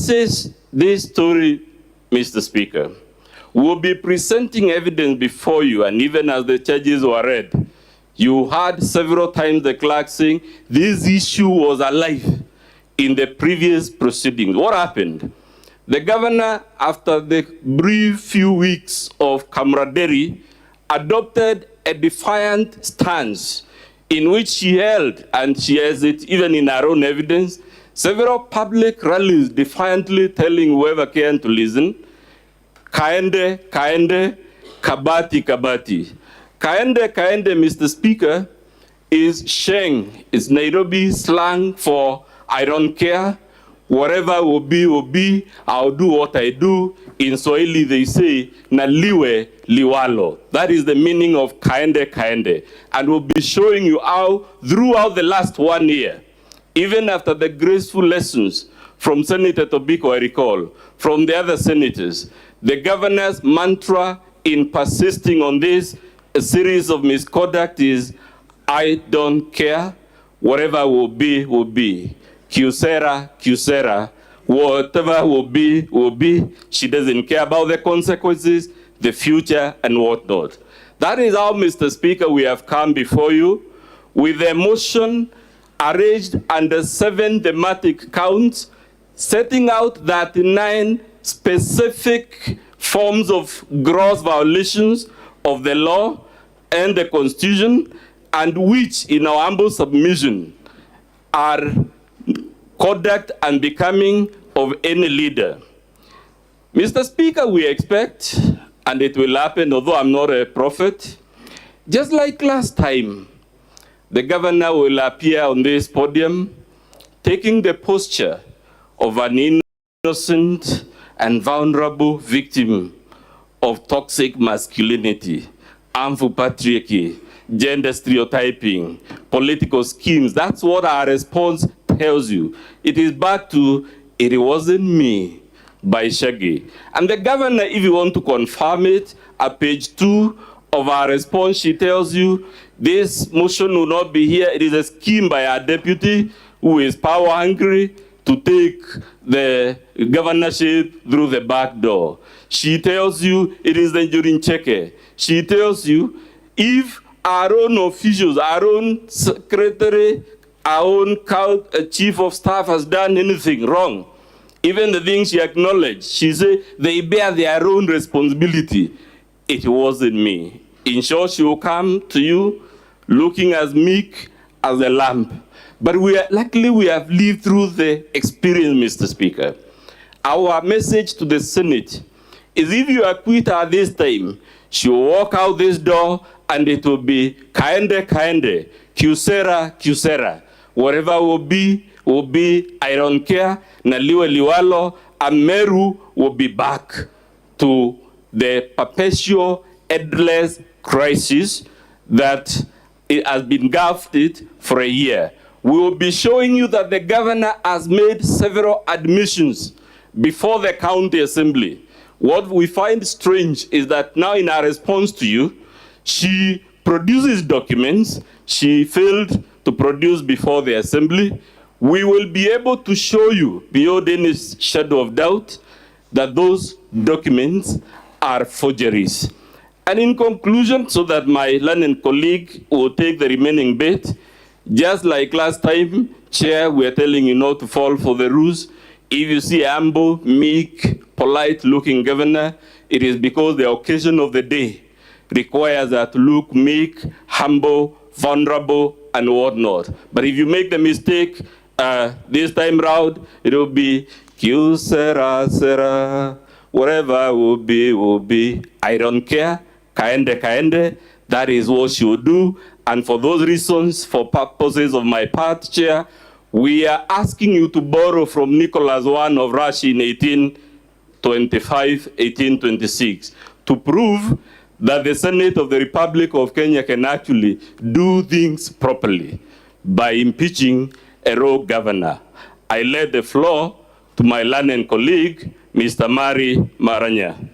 says this story, Mr. Speaker, we'll be presenting evidence before you, and even as the charges were read, you heard several times the clerk saying this issue was alive in the previous proceedings. What happened? The governor, after the brief few weeks of camaraderie, adopted a defiant stance in which she held, and she has it even in her own evidence, several public rallies defiantly telling whoever can to listen, kaende, kaende, kabati, kabati. Kaende, kaende, Mr. Speaker, is Sheng. It's Nairobi slang for I don't care. Whatever will be, I'll do what I do. In Swahili, they say, na liwe liwalo. That is the meaning of kaende, kaende. And we'll be showing you how, throughout the last 1 year, even after the graceful lessons from Senator Tobiko, I recall, from the other senators, the governor's mantra in persisting on this, a series of misconduct is, I don't care, whatever will be, will be. Kyusera, Kyusera, whatever will be. She doesn't care about the consequences, the future, and whatnot. That is how, Mr. Speaker, we have come before you with a motion arranged under 7 thematic counts, setting out 39 specific forms of gross violations of the law and the Constitution, and which, in our humble submission, are conduct and becoming of any leader. Mr. Speaker, we expect, and it will happen, although I'm not a prophet, just like last time, the governor will appear on this podium taking the posture of an innocent and vulnerable victim of toxic masculinity, harmful patriarchy, gender stereotyping, political schemes. That's what our response tells you. It is back to, it wasn't me, by Shaggy. And the governor, if you want to confirm it, at page 2 of our response, she tells you, this motion will not be here. It is a scheme by our deputy who is power hungry to take the governorship through the back door. She tells you it is the Njurin Cheke. She tells you if our own officials, our own secretary, our own chief of staff has done anything wrong, even the things she acknowledged, she said they bear their own responsibility. It wasn't me. In short, she will come to you looking as meek as a lamb. But luckily we have lived through the experience, Mr. Speaker. Our message to the Senate is if you acquit her this time, she will walk out this door and it will be kaende, kaende, Kyusera, Kyusera. Whatever will be, I don't care, na liwe liwalo, and Meru will be back to the perpetual, endless crisis that it has been engulfed for a year. We will be showing you that the governor has made several admissions before the county assembly. What we find strange is that now in our response to you, she produces documents she failed to produce before the assembly. We will be able to show you beyond any shadow of doubt that those documents are forgeries. And in conclusion, so that my learned colleague will take the remaining bit, just like last time, Chair, we are telling you not to fall for the ruse. If you see a humble, meek, polite-looking governor, it is because the occasion of the day requires her to look meek, humble, vulnerable, and whatnot. But if you make the mistake this time round, it will be, Kyusera, sera, whatever will be, I don't care, kaende, kaende. That is what she will do. And for those reasons, for purposes of my part, Chair, we are asking you to borrow from Nicholas I of Russia in 1825, 1826, to prove that the Senate of the Republic of Kenya can actually do things properly by impeaching a rogue governor. I led the floor to my learned colleague, Mr. Mari Maranya.